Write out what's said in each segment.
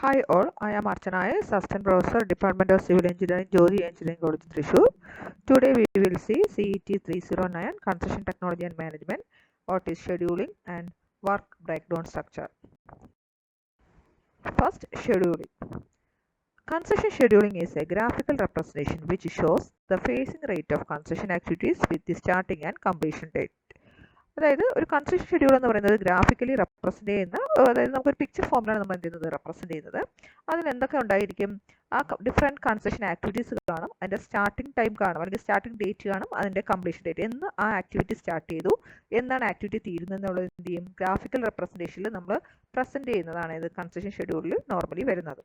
Hi all, I am Archana S, Assistant Professor, Department of Civil Engineering, Jyoti Engineering College, Thrissur. Today we will see CET 309, Construction Technology and Management, what is scheduling and work breakdown structure. First, scheduling. Construction scheduling is a graphical representation which shows the phasing rate of construction activities with the starting and completion date. അതായത് ഒരു construction schedule എന്ന് പറയുന്നത് graphically represent ചെയ്യുന്ന അതായത് നമുക്കൊരു picture ഫോമിലാണ് നമ്മൾ എന്ത് ചെയ്യുന്നത് റെപ്രസെൻ്റ് ചെയ്യുന്നത്. അതിൽ എന്തൊക്കെ ഉണ്ടായിരിക്കും? ആ ഡിഫറെൻറ്റ് കൺസ്ട്രക്ഷൻ ആക്ടിവിറ്റീസ് കാണും, അതിൻ്റെ സ്റ്റാർട്ടിംഗ് ടൈം കാണും അല്ലെങ്കിൽ സ്റ്റാർട്ടിംഗ് ഡേറ്റ് കാണും, അതിൻ്റെ കംപ്ലീഷൻ ഡേറ്റ്, എന്ന് ആ ആക്ടിവിറ്റി സ്റ്റാർട്ട് ചെയ്തു, എന്താണ് ആക്ടിവിറ്റി തീരുന്നത് എന്നുള്ളത് എന്ത് ചെയ്യും? ഗ്രാഫിക്കൽ റെപ്രസെൻറ്റേഷനിൽ നമ്മൾ പ്രസൻറ്റ് ചെയ്യുന്നതാണ് ഇത് കൺസ്ട്രക്ഷൻ ഷെഡ്യൂളിൽ നോർമലി വരുന്നത്.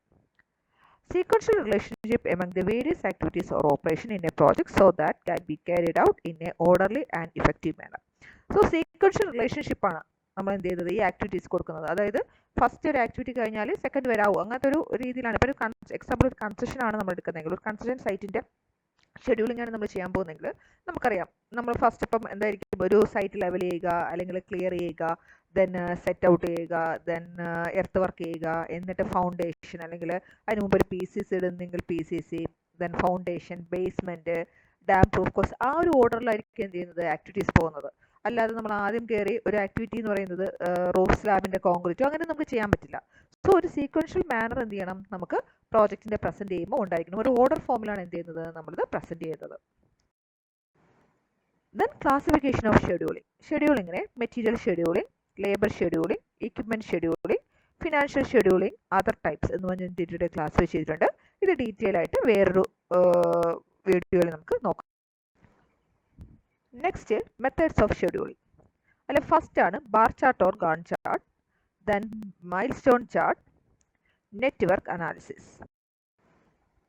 Sequential relationship among the various activities or operation in a project so that can be carried out in a orderly and effective manner. So sequential relationship ആണ് നമ്മൾ എന്ത് ചെയ്തത് ഈ ആക്ടിവിറ്റീസ് കൊടുക്കുന്നത്. അതായത് ഫസ്റ്റ് ഒരു ആക്ടിവിറ്റി കഴിഞ്ഞാൽ സെക്കൻഡ് വരാവും, അങ്ങനത്തെ ഒരു രീതിയിലാണ്. ഇപ്പോൾ ഒരു എക്സാമ്പിൾ ഒരു കൺസ്ട്രക്ഷൻ ആണ് നമ്മൾ എടുക്കുന്നതെങ്കിൽ, ഒരു കൺസ്ട്രക്ഷൻ സൈറ്റിൻ്റെ ഷെഡ്യൂളിംഗ് ആണ് നമ്മൾ ചെയ്യാൻ പോകുന്നതെങ്കിൽ നമുക്കറിയാം നമ്മൾ ഫസ്റ്റ് ഇപ്പം എന്തായിരിക്കും, ഒരു സൈറ്റ് ലെവൽ ചെയ്യുക അല്ലെങ്കിൽ ക്ലിയർ ചെയ്യുക, ദെൻ സെറ്റ് ഔട്ട് ചെയ്യുക, ദെൻ എർത്ത് വർക്ക് ചെയ്യുക, എന്നിട്ട് ഫൗണ്ടേഷൻ അല്ലെങ്കിൽ അതിന് മുമ്പ് ഒരു PCC ഇടുന്നെങ്കിൽ PCC, then foundation, basement, dam proof course, ആ ഒരു ഓർഡറിലായിരിക്കും എന്ത് ചെയ്യുന്നത് ആക്ടിവിറ്റീസ് പോകുന്നത്. അല്ലാതെ നമ്മൾ ആദ്യം കയറി ഒരു ആക്ടിവിറ്റി എന്ന് പറയുന്നത് റൂഫ് സ്ലാബിൻ്റെ കോൺക്രീറ്റോ അങ്ങനെ നമുക്ക് ചെയ്യാൻ പറ്റില്ല. സോ ഒരു സീക്വൻഷ്യൽ മാനർ എന്ത് ചെയ്യണം, നമുക്ക് പ്രോജക്റ്റിൻ്റെ പ്രസൻറ്റ് ചെയ്യുമ്പോൾ ഉണ്ടായിരിക്കണം. ഒരു ഓർഡർ ഫോമിലാണ് എന്ത് ചെയ്യുന്നത് നമ്മളിത് പ്രസൻറ്റ് ചെയ്യുന്നത്. Then classification of scheduling. ഷെഡ്യൂളിങ്ങിനെ material scheduling, labour scheduling, equipment scheduling, financial scheduling, other types എന്ന് പറഞ്ഞ് ഡീറ്റെയിൽ ക്ലാസിഫൈ ചെയ്തിട്ടുണ്ട്. ഇത് ഡീറ്റെയിൽ ആയിട്ട് വേറൊരു വീഡിയോയിൽ നമുക്ക് നോക്കാം. Next methods of scheduling. അല്ലെ ഫസ്റ്റ് ആണ് bar chart or Gantt chart, then milestone chart, network analysis.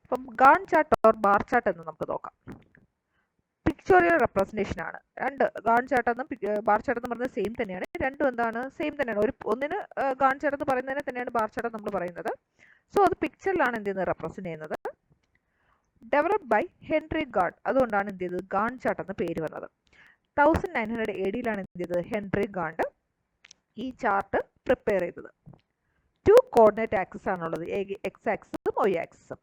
അപ്പം Gantt chart or bar chart എന്ന് നമുക്ക് നോക്കാം. പിക്ചോറിയൽ റെപ്രസെൻറ്റേഷൻ ആണ്. രണ്ട് ഗാൺ ചാർട്ട് എന്നും ബാർ ചാർട്ട് എന്ന് പറയുന്നത് സെയിം തന്നെയാണ്. രണ്ടും എന്താണ് സെയിം തന്നെയാണ്. ഒന്നിന് ഗാൺ ചാർട്ട് എന്ന് പറയുന്നതിനെ തന്നെയാണ് ബാർ ചാർട്ട് നമ്മൾ പറയുന്നത്. സോ അത് പിക്ചറിലാണ് എന്ത് ചെയ്യുന്നത് റെപ്രസെൻറ്റ് ചെയ്യുന്നത്. ഡെവലപ്ഡ് ബൈ ഹെൻറി ഗാർഡ്, അതുകൊണ്ടാണ് എന്ത് ചെയ്തത് ഗാൺ ചാർട്ട് എന്ന പേര് വന്നത്. 1900 AD എന്ത് ചെയ്തത് ഹെൻറി ഗാർഡ് ഈ ചാർട്ട് പ്രിപ്പയർ ചെയ്തത്. 2 കോർഡിനേറ്റ് ആക്സിസ് ആണുള്ളത്, എക്സ് ആക്സിസും വൈ ആക്സിസും.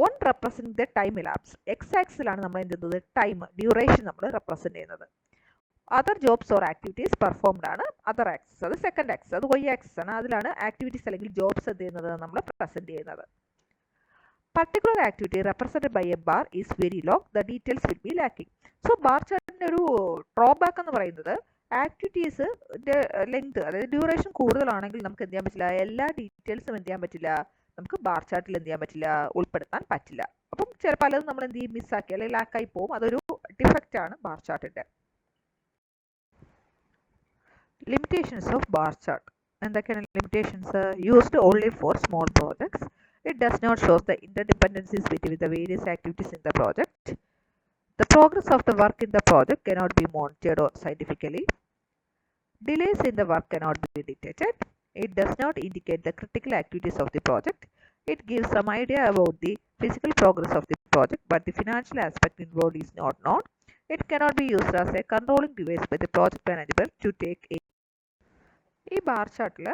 1 represent the time elapse. X ആക്സിലാണ് നമ്മൾ എന്ത് ചെയ്യുന്നത് ടൈം ഡ്യൂറേഷൻ നമ്മൾ റെപ്രസെൻറ്റ് ചെയ്യുന്നത്. Other jobs or activities performed ആണ് അതർ ആക്സിസ്, അത് സെക്കൻഡ് ആക്സിസ്, അത് വൈ ആക്സിസ് ആണ്. അതിലാണ് ആക്ടിവിറ്റീസ് അല്ലെങ്കിൽ ജോബ്സ് എന്ത് ചെയ്യുന്നത് നമ്മൾ പ്രസൻറ്റ് ചെയ്യുന്നത്. Particular activity represented by a bar is very long, the details will be lacking. So bar ചാർട്ടിൻ്റെ ഒരു ഡ്രോബാക്ക് എന്ന് പറയുന്നത് ആക്ടിവിറ്റീസ് ലെങ്ത്, അതായത് ഡ്യൂറേഷൻ കൂടുതലാണെങ്കിൽ നമുക്ക് എന്ത് ചെയ്യാൻ പറ്റില്ല, എല്ലാ ഡീറ്റെയിൽസും എന്ത് ചെയ്യാൻ പറ്റില്ല, നമുക്ക് ബാർ ചാർട്ടിൽ എന്ത് ചെയ്യാൻ പറ്റില്ല, ഉൾപ്പെടുത്താൻ പറ്റില്ല. അപ്പം പലതും നമ്മൾ എന്ത് ചെയ്യും, മിസ്സാക്കി അല്ലെങ്കിൽ ലാക്കായി പോകും. അതൊരു ഡിഫക്റ്റ് ആണ് ബാർ ചാർട്ടിൻ്റെ. Limitations of bar chart. എന്തൊക്കെയാണ് limitations? Used only for small projects. It does not show the interdependencies between the various activities in the project. The progress of the work in the project cannot be monitored or scientifically. Delays in the work cannot be detected. It does not indicate the critical activities of the project. It gives some idea about the physical progress of the project, but the financial aspect involved is not known. It cannot be used as a controlling device by the project manager to take a. ഈ bar ചാർട്ടിൽ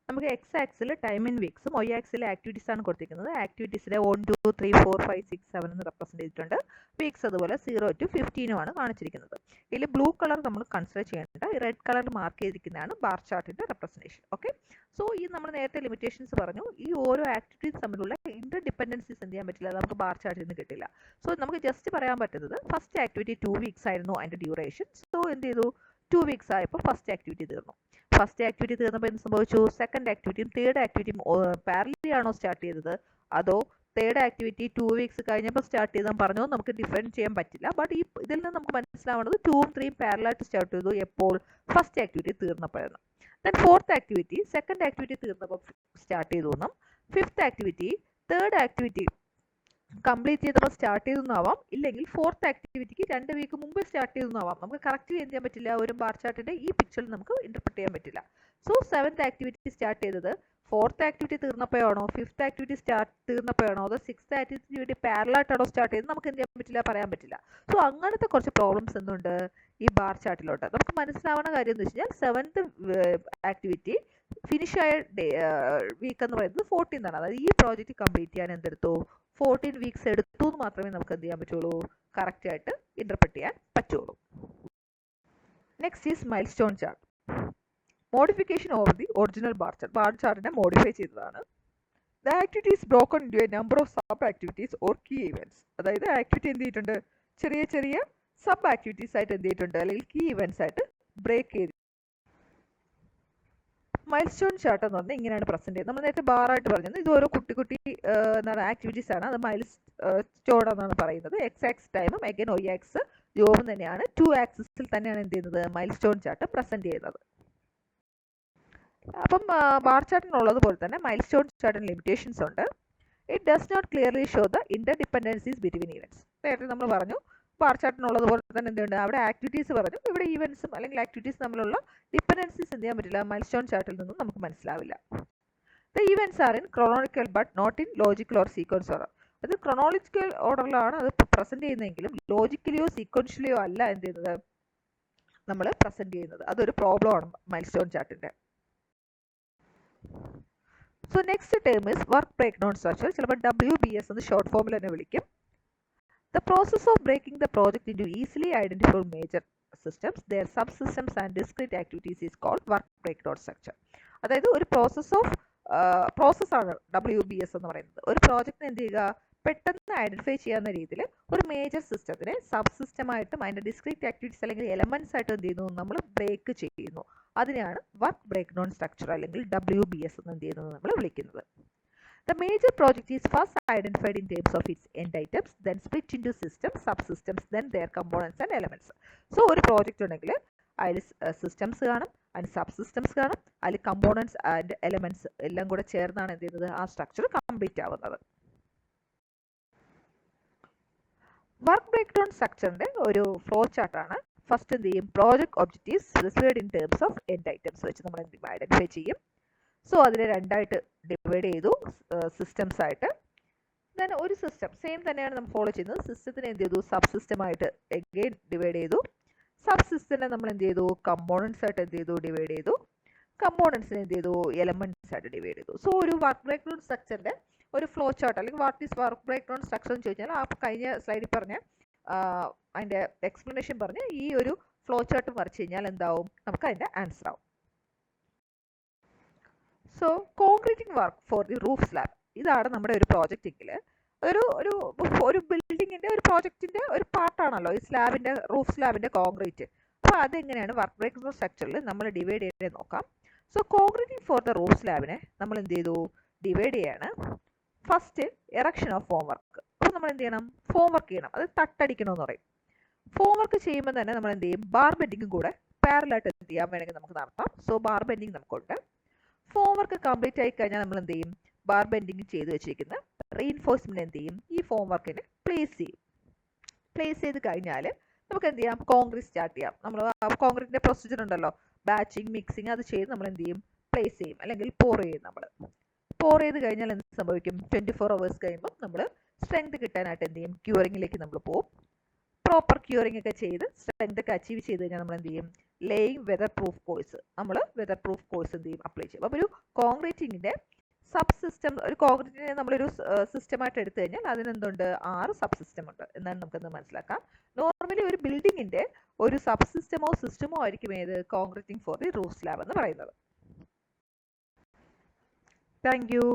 നമുക്ക് X ആക്സിൽ time in വീക്സും Y ആക്സിലെ activities ആണ് കൊടുത്തിരിക്കുന്നത്. ആക്ടിവിറ്റീസിലെ 1, 2, 3, 4, 5, 6, 7 എന്ന് represent ചെയ്തിട്ടുണ്ട്. വീക്സ് അതുപോലെ 0 to 15 ആണ് കാണിച്ചിരിക്കുന്നത്. ഇതിൽ ബ്ലൂ കളർ നമ്മൾ കൺസിഡർ ചെയ്യേണ്ട, ഈ റെഡ് കളർ മാർക്ക് ചെയ്തിരിക്കുന്നതാണ് ബാർ ചാർട്ടിൻ്റെ റെപ്രസെൻറ്റേഷൻ. ഓക്കെ, സോ ഈ നമ്മൾ നേരത്തെ ലിമിറ്റേഷൻസ് പറഞ്ഞു. ഈ ഓരോ ആക്ടിവിറ്റീസ് തമ്മിലുള്ള ഇന്റർ ഡിപ്പെൻഡൻസീസ് എന്ത് ചെയ്യാൻ പറ്റില്ല, നമുക്ക് ബാർ ചാർട്ടിൽ നിന്ന് കിട്ടില്ല. സോ നമുക്ക് ജസ്റ്റ് പറയാൻ പറ്റുന്നത് ഫസ്റ്റ് ആക്ടിവിറ്റി 2 വീക്സ് ആയിരുന്നു അതിൻ്റെ ഡ്യൂറേഷൻ. സോ എന്ത് ചെയ്തു, 2 വീക്സ് ആയപ്പോൾ ഫസ്റ്റ് ആക്ടിവിറ്റി തീർന്നു. ഫസ്റ്റ് ആക്ടിവിറ്റി തീർന്നപ്പോൾ എന്ത് സംഭവിച്ചു, സെക്കൻഡ് ആക്ടിവിറ്റിയും തേർഡ് ആക്ടിവിറ്റിയും പാരലി ആണോ സ്റ്റാർട്ട് ചെയ്തത്, അതോ തേർഡ് ആക്ടിവിറ്റി 2 വീക്സ് കഴിഞ്ഞപ്പോൾ സ്റ്റാർട്ട് ചെയ്താൽ പറഞ്ഞോ നമുക്ക് ഡിഫൈൻ ചെയ്യാൻ പറ്റില്ല. ബട്ട് ഈ ഇതിൽ നിന്ന് നമുക്ക് മനസ്സിലാവുന്നത് 2ഉം 3ഉം പാരലായിട്ട് സ്റ്റാർട്ട് ചെയ്തു എപ്പോൾ, ഫസ്റ്റ് ആക്ടിവിറ്റി തീർന്നപ്പോഴാണ്. Then fourth activity second activity തീർന്നപ്പോൾ സ്റ്റാർട്ട് ചെയ്തു എന്നും, fifth activity third activity complete ചെയ്തപ്പോൾ സ്റ്റാർട്ട് ചെയ്തെന്നാവാം, ഇല്ലെങ്കിൽ ഫോർത്ത് ആക്ടിവിറ്റിക്ക് 2 വീക്ക് മുമ്പ് സ്റ്റാർട്ട് ചെയ്തെന്നാവാം. നമുക്ക് കറക്റ്റ് എന്ത് ചെയ്യാൻ പറ്റില്ല, ഒരു ബാർ ചാർട്ടിൻ്റെ ഈ പിക്ചറിൽ നമുക്ക് ഇന്റർപ്രിറ്റ് ചെയ്യാൻ പറ്റില്ല. സോ 7th ആക്ടിവിറ്റി സ്റ്റാർട്ട് ചെയ്തത് ഫോർത്ത് ആക്ടിവിറ്റി തീർന്നപ്പോഴാണോ, ഫിഫ്ത്ത് ആക്ടിവിറ്റി തീർന്നപ്പോഴാണോ, അതോ 6th ആക്ടിവിറ്റി പാരലായിട്ടാണോ സ്റ്റാർട്ട് ചെയ്തത്, നമുക്ക് എന്ത് ചെയ്യാൻ പറ്റില്ല, പറയാൻ പറ്റില്ല. സോ അങ്ങനത്തെ കുറച്ച് പ്രോബ്ലംസ് എന്തുണ്ട് ഈ ബാർ ചാർട്ടിലോട്ട്. നമുക്ക് മനസ്സിലാവുന്ന കാര്യം എന്ന് വെച്ച് കഴിഞ്ഞാൽ 7th ആക്ടിവിറ്റി ഫിനിഷ് ആയ വീക്ക് എന്ന് പറയുന്നത് 14 ആണ്. അതായത് ഈ പ്രോജക്റ്റ് കംപ്ലീറ്റ് ചെയ്യാൻ എന്തെടുത്തു, 14 വീക്സ് എടുത്തു എന്ന് മാത്രമേ നമുക്ക് എന്ത് ചെയ്യാൻ പറ്റുള്ളൂ, കറക്റ്റ് ആയിട്ട് ഇന്റർപ്രറ്റ് ചെയ്യാൻ പറ്റുള്ളൂ. Next is milestone chart. Modification over the original bar chart. Bar ചാർട്ടിനെ മോഡിഫൈ ചെയ്തതാണ്. The activity is broken into a number of sub activities or key events. അതായത് ആക്ടിവിറ്റി എന്ത് ചെയ്തിട്ടുണ്ട്, ചെറിയ ചെറിയ സബ് ആക്ടിവിറ്റീസ് ആയിട്ട് എന്ത് ചെയ്തിട്ടുണ്ട്, അല്ലെങ്കിൽ കീ ഇവന്റ്സ് ആയിട്ട് ബ്രേക്ക് ചെയ്ത്. മൈൽ സ്റ്റോൺ ചാർട്ട് എന്ന് പറഞ്ഞാൽ ഇങ്ങനെയാണ് പ്രസന്റ് ചെയ്യുന്നത്. നമ്മൾ നേരത്തെ ബാറായിട്ട് പറഞ്ഞത് ഇത് ഓരോ കുട്ടി കുട്ടി എന്താണ് ആക്ടിവിറ്റീസ് ആണ്. അത് മൈൽ സ്റ്റോൺ എന്നാണ് പറയുന്നത്. എക്സ് ആക്സ് ടൈമും അഗൈൻ ഒ ആക്സ് ജോബും തന്നെയാണ്. 2 ആക്സിസിൽ തന്നെയാണ് എന്ത് ചെയ്യുന്നത്, മൈൽ സ്റ്റോൺ ചാർട്ട് പ്രസന്റ് ചെയ്യുന്നത്. അപ്പം ബാർ ചാർട്ടിനുള്ളത് പോലെ തന്നെ മൈൽ സ്റ്റോൺ ചാർട്ടിന് ലിമിറ്റേഷൻസ് ഉണ്ട്. It does not clearly show the interdependencies between events. നേരത്തെ നമ്മൾ പറഞ്ഞു ബാർ ചാർട്ടിനുള്ളത് പോലെ തന്നെ എന്തുണ്ട്, അവിടെ ആക്ടിവിറ്റീസ് പറഞ്ഞു, ഇവിടെ ഈവൻസും അല്ലെങ്കിൽ ആക്ടിവിറ്റീസ് തമ്മിലുള്ള ഡിപ്പെൻഡൻസീസ് എന്ത് ചെയ്യാൻ പറ്റില്ല, മൈൽ സ്റ്റോൺ ചാർട്ടിൽ നിന്നും നമുക്ക് മനസ്സിലാവില്ല. The events are in chronological but not in logical or sequence order. അത് ക്രോണോളജിക്കൽ ഓർഡറിലാണ് അത് പ്രസന്റ് ചെയ്യുന്നതെങ്കിലും ലോജിക്കലിയോ സീക്വൻഷ്യലിയോ അല്ല എന്ത് ചെയ്യുന്നത്, നമ്മൾ പ്രസന്റ് ചെയ്യുന്നത്. അതൊരു പ്രോബ്ലം ആണ് മൈൽ സ്റ്റോൺ ചാർട്ടിന്റെ. So next term is work breakdown structure. ചിലപ്പോൾ WBS എന്ന് ഷോർട്ട് ഫോമിൽ തന്നെ വിളിക്കും. The process of breaking the project into easily identifiable major systems, their subsystems and discrete activities is called work breakdown structure. അതായത് ഒരു പ്രോസസ്സാണ് WBS എന്ന് പറയുന്നത്. ഒരു പ്രോജക്റ്റിനെ എന്ത് ചെയ്യുക, പെട്ടെന്ന് ഐഡന്റിഫൈ ചെയ്യാവുന്ന രീതിയിൽ ഒരു മേജർ സിസ്റ്റത്തിനെ സബ് സിസ്റ്റമായിട്ടും അതിൻ്റെ ഡിസ്ക്രീറ്റ് ആക്ടിവിറ്റീസ് അല്ലെങ്കിൽ എലമെന്റ്സ് ആയിട്ട് എന്ത് ചെയ്യുന്നു, നമ്മൾ ബ്രേക്ക് ചെയ്യുന്നു. അതിനെയാണ് വർക്ക് ബ്രേക്ക് ഡൗൺ സ്ട്രക്ചർ അല്ലെങ്കിൽ WBS എന്ന് എന്ത് ചെയ്യുന്നത് നമ്മൾ വിളിക്കുന്നത്. The major project is first identified in terms of its end items, then split into systems, subsystems, then their components and elements. So ഒരു പ്രോജക്റ്റ് ഉണ്ടെങ്കിൽ അതിൽ സിസ്റ്റംസ് കാണും, അതിന് സബ് സിസ്റ്റംസ് കാണും, അതിൽ കമ്പോണൻസ് ആൻഡ് എലമെന്റ്സ് എല്ലാം കൂടെ ചേർന്നാണ് എന്ത് ചെയ്യുന്നത്, ആ സ്ട്രക്ചർ കംപ്ലീറ്റ് ആവുന്നത്. വർക്ക് ബ്രേക്ക് ഡൗൺ സ്ട്രക്ചറിന്റെ ഒരു ഫ്ലോ ചാർട്ടാണ്. ഫസ്റ്റ് എന്ത് ചെയ്യും, project objectives specified in terms of end items വെച്ച് നമ്മൾ എന്ത് ഐഡന്റിഫൈ ചെയ്യും. സോ അതിനെ രണ്ടായിട്ട് ഡിവൈഡ് ചെയ്തു, സിസ്റ്റംസ് ആയിട്ട്. ദെൻ ഒരു സിസ്റ്റം സെയിം തന്നെയാണ് നമ്മൾ ഫോളോ ചെയ്യുന്നത്. സിസ്റ്റത്തിനെ എന്ത് ചെയ്തു, സബ് സിസ്റ്റമായിട്ട് എഗെയിൻ ഡിവൈഡ് ചെയ്തു. സബ് സിസ്റ്റത്തിനെ നമ്മൾ എന്ത് ചെയ്തു, കമ്പോണൻസ് ആയിട്ട് എന്ത് ചെയ്തു, ഡിവൈഡ് ചെയ്തു. കമ്പോണൻസിനെ എന്ത് ചെയ്തു, എലമെന്റ്സ് ആയിട്ട് ഡിവൈഡ് ചെയ്തു. സോ ഒരു വർക്ക് ബ്രേക്ക് ഡൗൺ സ്ട്രക്ചറിന്റെ ഒരു ഫ്ലോ ചാർട്ട് അല്ലെങ്കിൽ what is work breakdown structure എന്ന് ചോദിച്ചാൽ ആ കഴിഞ്ഞ സ്ലൈഡിൽ പറഞ്ഞ അതിന്റെ എക്സ്പ്ലനേഷൻ പറഞ്ഞ് ഈ ഒരു ഫ്ലോ ചാർട്ട് വരച്ച് കഴിഞ്ഞാൽ എന്താവും, നമുക്ക് അതിന്റെ ആൻസർ ആവും. So concreting work for the roof slab. ഇതാണ് നമ്മുടെ ഒരു പ്രോജക്റ്റിൽ ഒരു ഒരു ഒരു ബിൽഡിങ്ങിന്റെ ഒരു പ്രോജക്റ്റിന്റെ ഒരു പാർട്ടാണല്ലോ ഈ സ്ലാബിന്റെ റൂഫ് സ്ലാബിന്റെ കോൺക്രീറ്റ്. അപ്പോൾ അതെങ്ങനെയാണ് വർക്ക് ബ്രേക്ക് ഡൗൺ സ്ട്രക്ചറിൽ നമ്മൾ ഡിവൈഡ് ചെയ്ത് നോക്കാം. So concreting for the roof സ്ലാബിനെ നമ്മൾ എന്ത് ചെയ്തു, ഡിവൈഡ് ചെയ്യാണ്. First erection of form work. അപ്പോൾ നമ്മൾ എന്ത് ചെയ്യണം, ഫോം വർക്ക് ചെയ്യണം, അത് തട്ടടിക്കണമെന്ന് പറയും. ഫോം വർക്ക് ചെയ്യുമ്പോൾ തന്നെ നമ്മൾ എന്ത് ചെയ്യും, ബാർ ബെൻഡിങ്ങും കൂടെ പാരലായിട്ട് എന്ത് ചെയ്യാൻ വേണമെങ്കിൽ നമുക്ക് നടത്താം. സോ ബാർ ബെൻഡിങ് നമുക്കുണ്ട്. ഫോം വർക്ക് കംപ്ലീറ്റ് ആയി കഴിഞ്ഞാൽ നമ്മൾ എന്ത് ചെയ്യും, ബാർ ബെൻഡിങ് ചെയ്ത് വെച്ചിരിക്കുന്ന റീഇൻഫോഴ്സ്മെന്റ് എന്ത് ചെയ്യും, ഈ ഫോം വർക്കിനെ പ്ലേസ് ചെയ്യും. പ്ലേസ് ചെയ്ത് കഴിഞ്ഞാൽ നമുക്ക് എന്ത് ചെയ്യാം, കോൺക്രീറ്റ് സ്റ്റാർട്ട് ചെയ്യാം. നമ്മൾ കോൺക്രീറ്റിന്റെ പ്രൊസീജിയർ ഉണ്ടല്ലോ, ബാച്ചിങ് മിക്സിങ്, അത് ചെയ്ത് നമ്മൾ എന്ത് ചെയ്യും, പ്ലേസ് ചെയ്യും അല്ലെങ്കിൽ പോർ ചെയ്യും. നമ്മൾ പോർ ചെയ്ത് കഴിഞ്ഞാൽ എന്ത് സംഭവിക്കും, 24 hours കഴിയുമ്പോൾ നമ്മൾ സ്ട്രെങ്ത് കിട്ടാനായിട്ട് എന്ത് ചെയ്യും, ക്യൂറിങ്ങിലേക്ക് നമ്മൾ പോകും. പ്രോപ്പർ ക്യൂറിംഗ് ഒക്കെ ചെയ്ത് സ്ട്രെങ്ത് ഒക്കെ അച്ചീവ് ചെയ്ത് കഴിഞ്ഞാൽ നമ്മൾ എന്ത് ചെയ്യും, ലേയിങ് വെതർ പ്രൂഫ് കോഴ്സ്, നമ്മൾ വെതർ പ്രൂഫ് കോഴ്സ് എന്ത് ചെയ്യും, അപ്ലൈ ചെയ്യും. അപ്പോൾ ഒരു കോൺക്രീറ്റിങ്ങിന്റെ സബ് സിസ്റ്റം, ഒരു കോൺക്രീറ്റിനെ നമ്മളൊരു സിസ്റ്റമായിട്ട് എടുത്തു കഴിഞ്ഞാൽ അതിനെന്തുണ്ട്, 6 സബ് സിസ്റ്റം ഉണ്ട് എന്നാണ് നമുക്കൊന്ന് മനസ്സിലാക്കാം. നോർമലി ഒരു ബിൽഡിങ്ങിന്റെ ഒരു സബ് സിസ്റ്റമോ സിസ്റ്റമോ ആയിരിക്കും ഏത്, concreting for the roof slab എന്ന് പറയുന്നത്. Thank you.